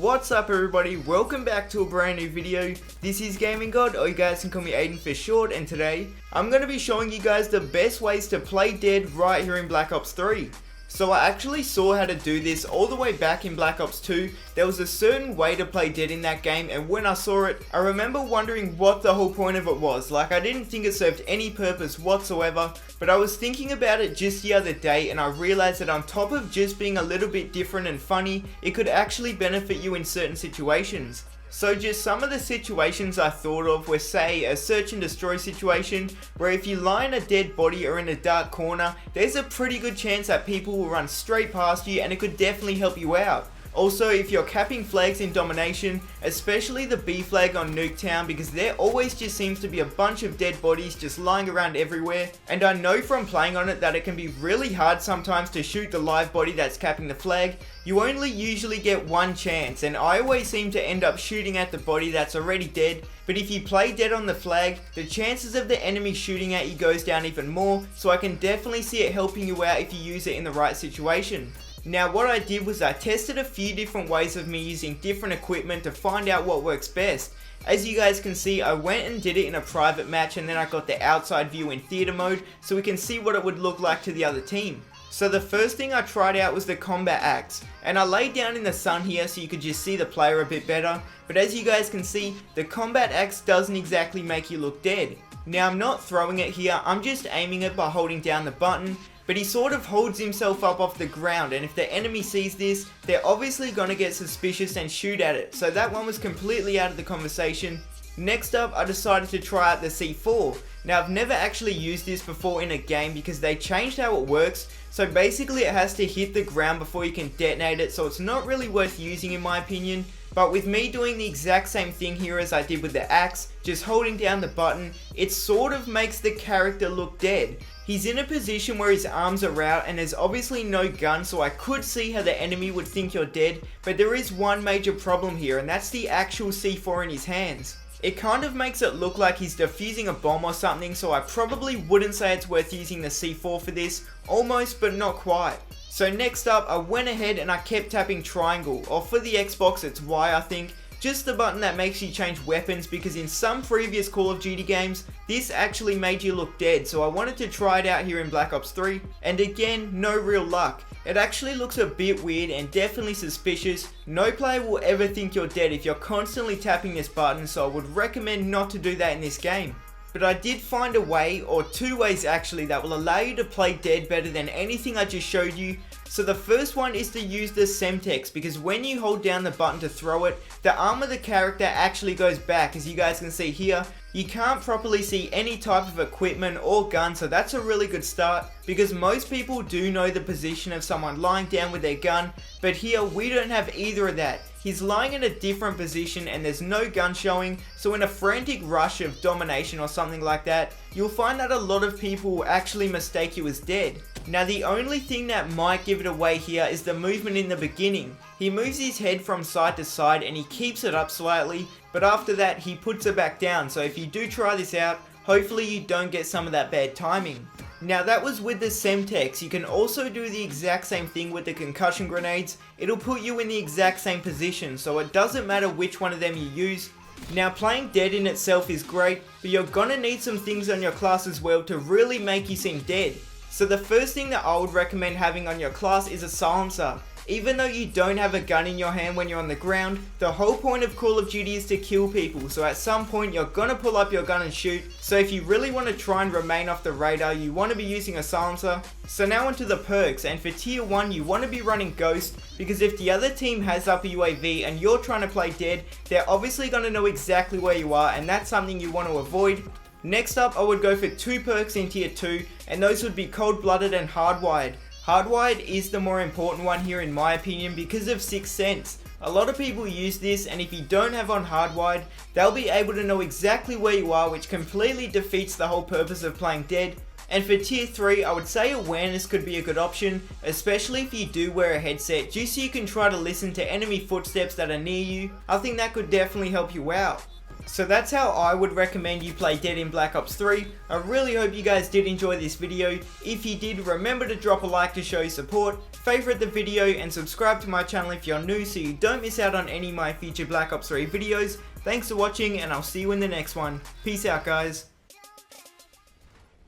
What's up everybody, welcome back to a brand new video. This is Gaming God, or you guys can call me Aiden for short, and today I'm going to be showing you guys the best ways to play dead right here in Black Ops 3. So I actually saw how to do this all the way back in Black Ops 2. There was a certain way to play dead in that game, and when I saw it, I remember wondering what the whole point of it was. Like, I didn't think it served any purpose whatsoever, but I was thinking about it just the other day and I realized that on top of just being a little bit different and funny, it could actually benefit you in certain situations. So just some of the situations I thought of were, say, a search and destroy situation where if you lie in a dead body or in a dark corner, there's a pretty good chance that people will run straight past you and it could definitely help you out. Also, if you're capping flags in domination, especially the B flag on Nuketown, because there always just seems to be a bunch of dead bodies just lying around everywhere, and I know from playing on it that it can be really hard sometimes to shoot the live body that's capping the flag. You only usually get one chance, and I always seem to end up shooting at the body that's already dead, but if you play dead on the flag, the chances of the enemy shooting at you goes down even more, so I can definitely see it helping you out if you use it in the right situation. Now what I did was I tested a few different ways of me using different equipment to find out what works best. As you guys can see, I went and did it in a private match, and then I got the outside view in theater mode so we can see what it would look like to the other team. So the first thing I tried out was the combat axe, and I laid down in the sun here so you could just see the player a bit better, but as you guys can see, the combat axe doesn't exactly make you look dead. Now I'm not throwing it here, I'm just aiming it by holding down the button, but he sort of holds himself up off the ground, and if the enemy sees this, they're obviously gonna get suspicious and shoot at it, so that one was completely out of the conversation. Next up, I decided to try out the C4. Now I've never actually used this before in a game because they changed how it works, so basically it has to hit the ground before you can detonate it, so it's not really worth using in my opinion. But with me doing the exact same thing here as I did with the axe, just holding down the button, it sort of makes the character look dead. He's in a position where his arms are out and there's obviously no gun, so I could see how the enemy would think you're dead, but there is one major problem here, and that's the actual C4 in his hands. It kind of makes it look like he's defusing a bomb or something, so I probably wouldn't say it's worth using the C4 for this, almost but not quite. So next up, I went ahead and I kept tapping triangle, or for the Xbox it's Y I think, just the button that makes you change weapons, because in some previous Call of Duty games, this actually made you look dead, so I wanted to try it out here in Black Ops 3, and again, no real luck. It actually looks a bit weird and definitely suspicious. No player will ever think you're dead if you're constantly tapping this button, so I would recommend not to do that in this game. But I did find a way, or two ways actually, that will allow you to play dead better than anything I just showed you. So the first one is to use the Semtex, because when you hold down the button to throw it, the arm of the character actually goes back. As you guys can see here, you can't properly see any type of equipment or gun, so that's a really good start, because most people do know the position of someone lying down with their gun, but here we don't have either of that. He's lying in a different position and there's no gun showing, so in a frantic rush of domination or something like that, you'll find that a lot of people will actually mistake you as dead. Now the only thing that might give it away here is the movement in the beginning. He moves his head from side to side and he keeps it up slightly, but after that he puts it back down, so if you do try this out, hopefully you don't get some of that bad timing. Now that was with the Semtex. You can also do the exact same thing with the Concussion Grenades. It'll put you in the exact same position, so it doesn't matter which one of them you use. Now playing dead in itself is great, but you're gonna need some things on your class as well to really make you seem dead. So the first thing that I would recommend having on your class is a silencer. Even though you don't have a gun in your hand when you're on the ground, the whole point of Call of Duty is to kill people, so at some point you're gonna pull up your gun and shoot, so if you really want to try and remain off the radar, you want to be using a silencer. So now onto the perks, and for tier 1 you want to be running Ghost, because if the other team has up a UAV and you're trying to play dead, they're obviously gonna know exactly where you are, and that's something you want to avoid. Next up, I would go for 2 perks in tier 2, and those would be Cold Blooded and Hardwired. Hardwired is the more important one here in my opinion because of 6th Sense. A lot of people use this, and if you don't have on Hardwired, they'll be able to know exactly where you are, which completely defeats the whole purpose of playing dead. And for tier 3, I would say awareness could be a good option, especially if you do wear a headset, just so you can try to listen to enemy footsteps that are near you. I think that could definitely help you out. So that's how I would recommend you play dead in Black Ops 3. I really hope you guys did enjoy this video. If you did, remember to drop a like to show your support. favorite the video and subscribe to my channel if you're new so you don't miss out on any of my future Black Ops 3 videos. Thanks for watching and I'll see you in the next one. Peace out guys.